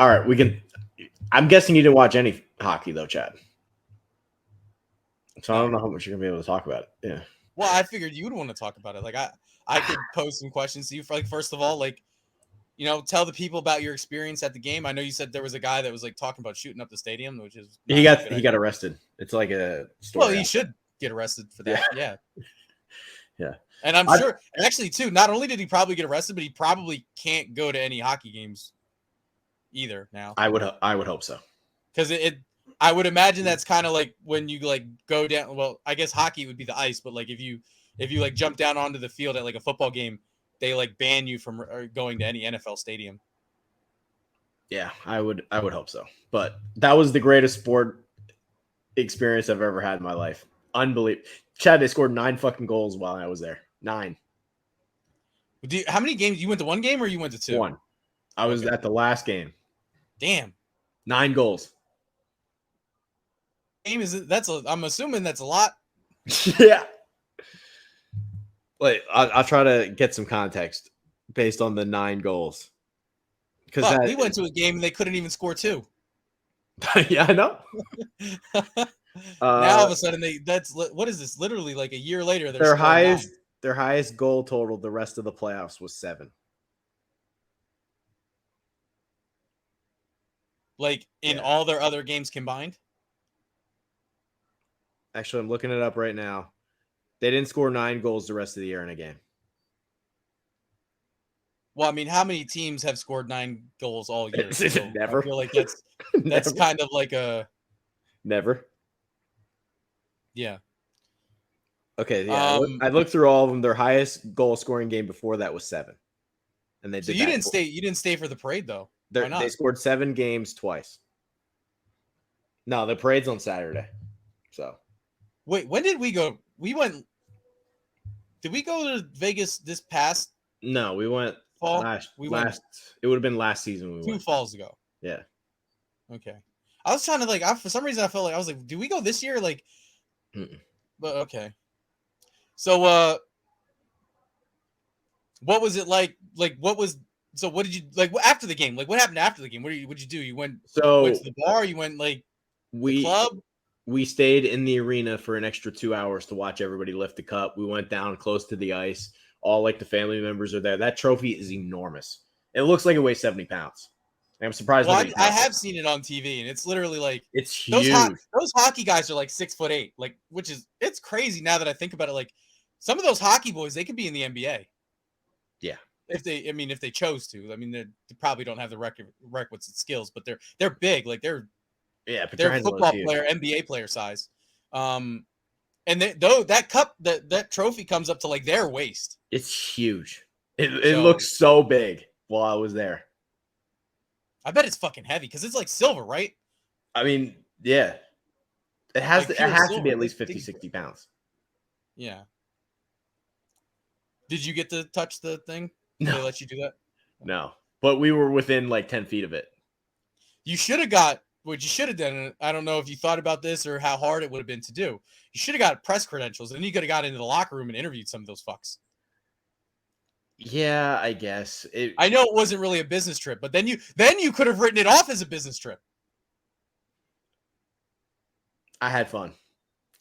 All right, we can. I'm guessing you didn't watch any hockey though, Chad. So I don't know how much you're gonna be able to talk about it. Yeah. Well, I figured you would want to talk about it. Like I could pose some questions to you. For, like, first of all, like, you know, tell the people about your experience at the game. I know you said there was a guy that was like talking about shooting up the stadium, which is he got arrested. It's like a story. Well, he should get arrested for that. Yeah. Yeah. And I'm sure, actually, too, not only did he probably get arrested, but he probably can't go to any hockey games either now. I would hope so. Because I would imagine that's kind of like when you like go down. Well, I guess hockey would be the ice, but like if you like jump down onto the field at like a football game, they like ban you from going to any NFL stadium. Yeah, I would hope so. But that was the greatest sport experience I've ever had in my life. Unbelievable. Chad, they scored 9 fucking goals while I was there. 9. How many games? You went to one game or you went to 2? 1. I was at the last game. Damn. 9 goals. Game I'm assuming that's a lot. Yeah. Wait, I'll try to get some context based on the 9 goals. Because we went to a game and they couldn't even score 2. Yeah, I know. Now all of a sudden what is this? Literally like a year later, their highest goal total the rest of the playoffs was 7. Like in all their other games combined? Actually, I'm looking it up right now. They didn't score 9 goals the rest of the year in a game. Well, I mean, how many teams have scored 9 goals all year? So Never. I feel like that's kind of like a never. Yeah. Okay. Yeah. I looked through all of them. Their highest goal scoring game before that was 7, and they did. So you didn't stay. You didn't stay for the parade though. Why not? They scored 7 games twice. No, the parade's on Saturday. So. Wait, when did we go? We went. Did we go to Vegas this past? No, we went fall. It would have been last season. We 2 falls ago. Yeah. Okay. I was trying to like. For some reason, I felt like I was like, "Do we go this year?" Like. But okay. So, what was it like? Like, what did you like after the game? Like, what happened after the game? What'd you do? You went to the bar. You went like the club. We stayed in the arena for an extra 2 hours to watch everybody lift the cup. We went down close to the ice. All like the family members are there. That trophy is enormous. It looks like it weighs 70 pounds. I'm surprised. Well, I have seen it on TV, and it's literally like it's huge. Those hockey guys are like 6'8", like it's crazy now that I think about it. Like some of those hockey boys, they could be in the NBA. Yeah, if they chose to. I mean, they probably don't have the requisite skills, but they're big. Like they're football player, NBA player size. And that cup, that trophy comes up to like their waist. It's huge. It looks so big while I was there. I bet it's fucking heavy because it's like silver, right? I mean, yeah. It has to be at least 50, 60 pounds. Yeah. Did you get to touch the thing? No. Did they let you do that? No. But we were within like 10 feet of it. You should have got what you should have done. I don't know if you thought about this or how hard it would have been to do. You should have got press credentials, and then you could have got into the locker room and interviewed some of those fucks. Yeah, I guess. I know it wasn't really a business trip, but then you could have written it off as a business trip. I had fun.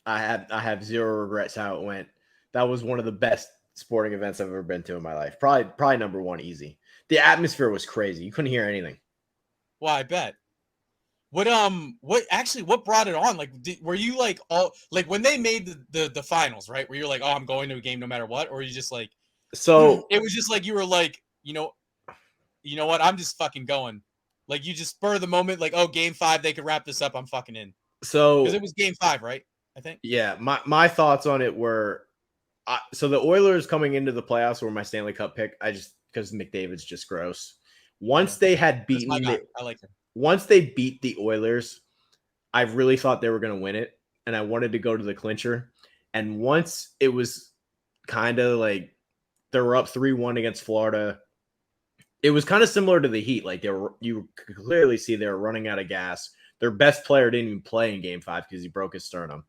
I have zero regrets how it went. That was one of the best sporting events I've ever been to in my life. Probably number 1 easy. The atmosphere was crazy. You couldn't hear anything. Well, I bet. What brought it on? Like, were you like all like when they made the finals, right? Where you're like, oh, I'm going to a game no matter what, or were you just like, so it was just like you were like, you know what? I'm just fucking going. Like you just spur the moment, like, oh, game 5, they could wrap this up. I'm fucking in. So because it was game 5, right? I think. Yeah, my thoughts on it were, so the Oilers coming into the playoffs were my Stanley Cup pick. Because McDavid's just gross. Once they had beaten, I like him. Once they beat the Oilers, I really thought they were going to win it, and I wanted to go to the clincher. And once it was kind of like they were up 3-1 against Florida, it was kind of similar to the Heat. Like you could clearly see they were running out of gas. Their best player didn't even play in Game 5 because he broke his sternum.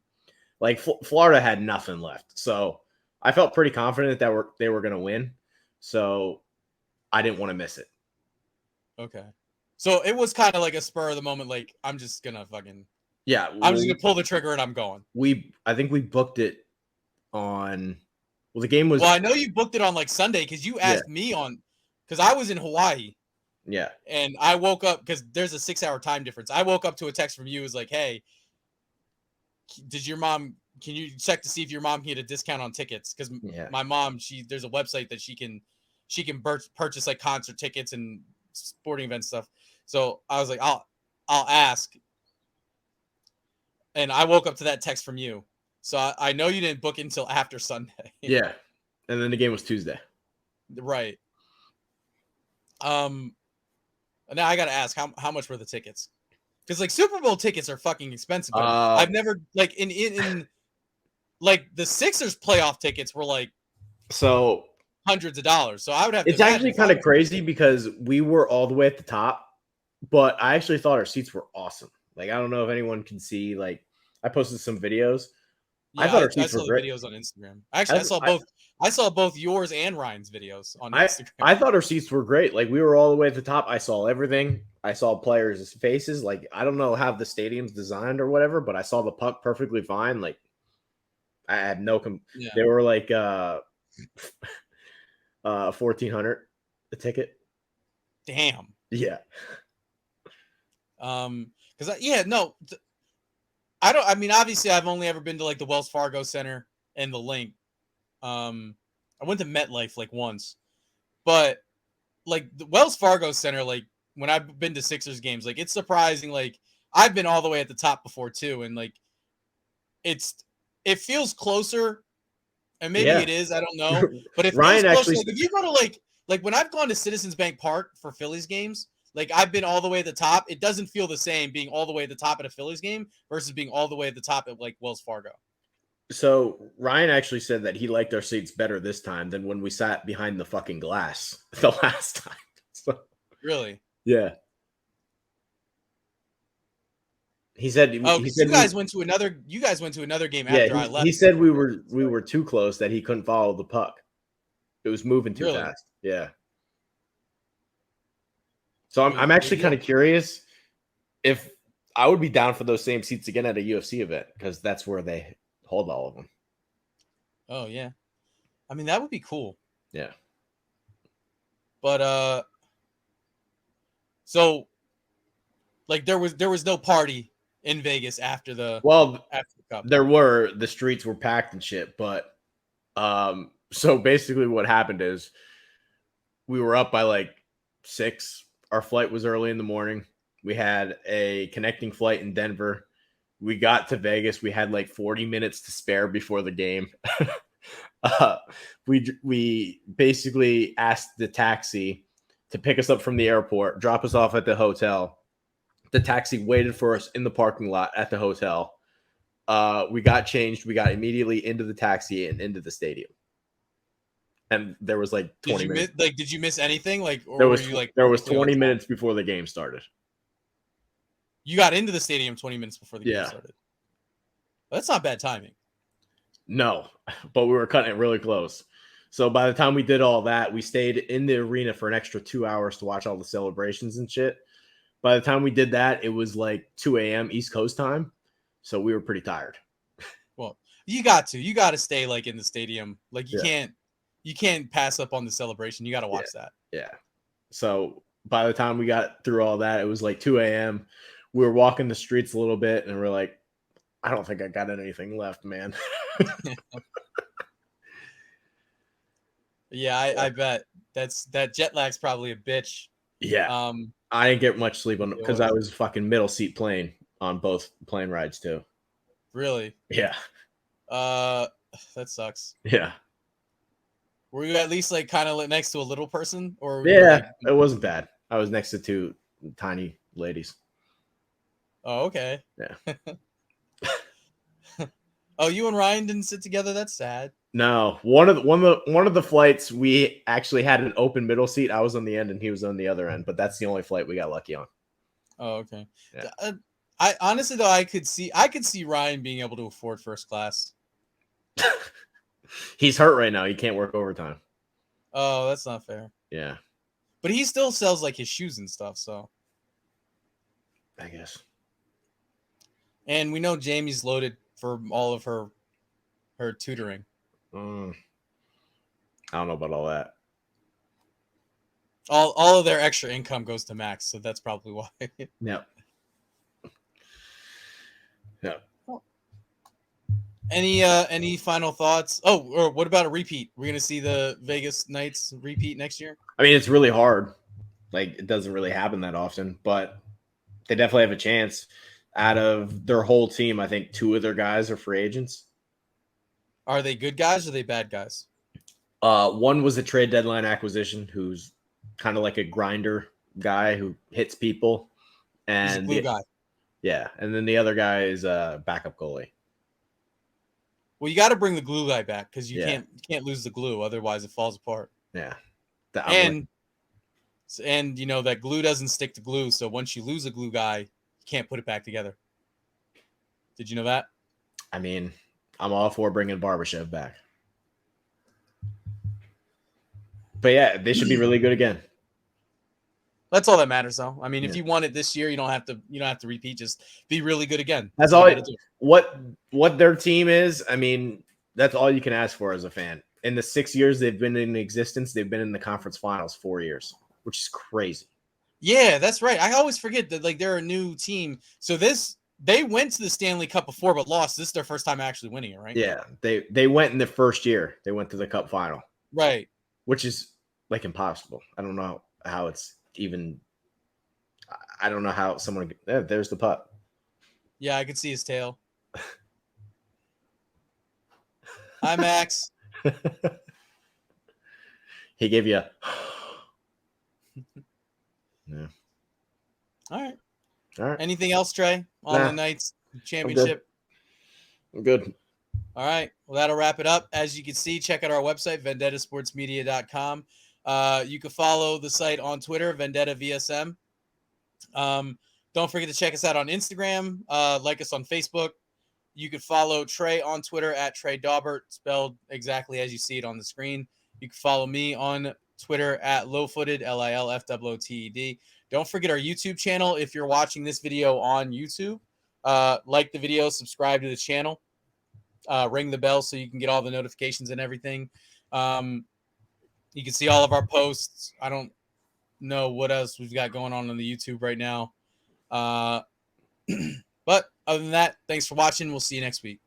Like Florida had nothing left, so I felt pretty confident that they were going to win. So I didn't want to miss it. Okay. So it was kind of like a spur of the moment. Like I'm just gonna fucking. Yeah, I'm just gonna pull the trigger and I'm going. I think we booked it on. Well, the game was. Well, I know you booked it on like Sunday because you asked me on, because I was in Hawaii. Yeah. And I woke up because there's a 6-hour time difference. I woke up to a text from you. It was like, hey, can you check to see if your mom can get a discount on tickets? Because my mom, there's a website that she can purchase like concert tickets and sporting event stuff. So I was like, I'll ask. And I woke up to that text from you. So I know you didn't book it until after Sunday. Yeah. And then the game was Tuesday. Right. Now I gotta ask, how much were the tickets? Because like Super Bowl tickets are fucking expensive. But I've never like in like the Sixers playoff tickets were like hundreds of dollars. So I would have. It's actually kind of crazy because we were all the way at the top, but I actually thought our seats were awesome. Like I don't know if anyone can see. Like I posted some videos. Yeah, I thought our seats were great. Videos on Instagram. Actually, I saw both. I saw both yours and Ryan's videos on Instagram. I thought our seats were great. Like we were all the way at the top. I saw everything. I saw players' faces. Like I don't know how the stadium's designed or whatever, but I saw the puck perfectly fine. Like I had no. They were like 1,400 a ticket. Damn. Yeah. Because I mean, obviously, I've only ever been to like the Wells Fargo Center and the Link. I went to MetLife like once, but like the Wells Fargo Center, like when I've been to Sixers games, like it's surprising. Like I've been all the way at the top before too, and like it feels closer, and maybe it is. I don't know, but if Ryan actually, like, if you go to like when I've gone to Citizens Bank Park for Phillies games. Like I've been all the way at the top. It doesn't feel the same being all the way at the top at a Phillies game versus being all the way at the top at like Wells Fargo. So Ryan actually said that he liked our seats better this time than when we sat behind the fucking glass the last time. So, really? Yeah. He said. Oh, he said you guys went to another. You guys went to another game after I left. He said we were too close that he couldn't follow the puck. It was moving too fast. Yeah. So I'm actually kind of curious if I would be down for those same seats again at a UFC event because that's where they hold all of them. Oh yeah, I mean that would be cool. Yeah. But so like there was no party in Vegas after the Cup. The streets were packed and shit, but so basically what happened is we were up by like 6. Our flight was early in the morning. We had a connecting flight in Denver. We got to Vegas. We had like 40 minutes to spare before the game. We basically asked the taxi to pick us up from the airport, drop us off at the hotel. The taxi waited for us in the parking lot at the hotel. We got changed. We got immediately into the taxi and into the stadium. And there was like 20 minutes. Did you miss anything? Like, or there was 20 minutes before the game started. You got into the stadium 20 minutes before the game started. Well, that's not bad timing. No, but we were cutting it really close. So by the time we did all that, we stayed in the arena for an extra 2 hours to watch all the celebrations and shit. By the time we did that, it was like 2 a.m. East Coast time. So we were pretty tired. Well, you got to stay like in the stadium. Like you can't pass up on the celebration. You got to watch that. Yeah. So by the time we got through all that, it was like 2 a.m. We were walking the streets a little bit and we're like, I don't think I got anything left, man. Yeah, I bet that jet lag's probably a bitch. Yeah. I didn't get much sleep on because I was fucking middle seat plane on both plane rides too. Really? Yeah. That sucks. Yeah. Were you at least like kind of next to a little person, or it wasn't bad. I was next to 2 tiny ladies. Oh, okay. Yeah. Oh, you and Ryan didn't sit together? That's sad. No, one of the flights we actually had an open middle seat. I was on the end and he was on the other end, but that's the only flight we got lucky on. Oh, okay. Yeah. I honestly though I could see Ryan being able to afford first class. He's hurt right now. He can't work overtime. Oh, that's not fair. Yeah. But he still sells like his shoes and stuff, so. I guess. And we know Jamie's loaded for all of her tutoring. I don't know about all that. All of their extra income goes to Max, so that's probably why. No. Any final thoughts? Oh, or what about a repeat? We're gonna see the Vegas Knights repeat next year. I mean, it's really hard. Like, it doesn't really happen that often, but they definitely have a chance. Out of their whole team, I think 2 of their guys are free agents. Are they good guys or are they bad guys? One was a trade deadline acquisition who's kind of like a grinder guy who hits people. And he's a glue guy. Yeah. And then the other guy is a backup goalie. Well, you got to bring the glue guy back because you can't lose the glue. Otherwise, it falls apart. Yeah. And you know that glue doesn't stick to glue. So once you lose a glue guy, you can't put it back together. Did you know that? I mean, I'm all for bringing Barbashev back. But yeah, they should be really good again. That's all that matters, though. I mean, if you won it this year, you don't have to repeat. Just be really good again. That's all. What their team is. I mean, that's all you can ask for as a fan. In the 6 years they've been in existence, they've been in the conference finals 4 years, which is crazy. Yeah, that's right. I always forget that they're a new team. So they went to the Stanley Cup before but lost. This is their first time actually winning it, right? Yeah, they went in the first year. They went to the Cup final, right? Which is like impossible. I don't know how it's even. I don't know how someone. There's the pup. Yeah, I could see his tail. Hi, Max. He gave you a. Yeah. All right. Anything else, Trey, on the Knights championship? I'm good. All right. Well, that'll wrap it up. As you can see, check out our website, vendettasportsmedia.com. You can follow the site on Twitter, Vendetta VSM. Don't forget to check us out on Instagram. Like us on Facebook. You can follow Trey on Twitter at Trey Daubert, spelled exactly as you see it on the screen. You can follow me on Twitter at Lowfooted, LILFOOTED. Don't forget our YouTube channel. If you're watching this video on YouTube, like the video, subscribe to the channel, ring the bell so you can get all the notifications and everything. You can see all of our posts. I don't know what else we've got going on the YouTube right now. But other than that, thanks for watching. We'll see you next week.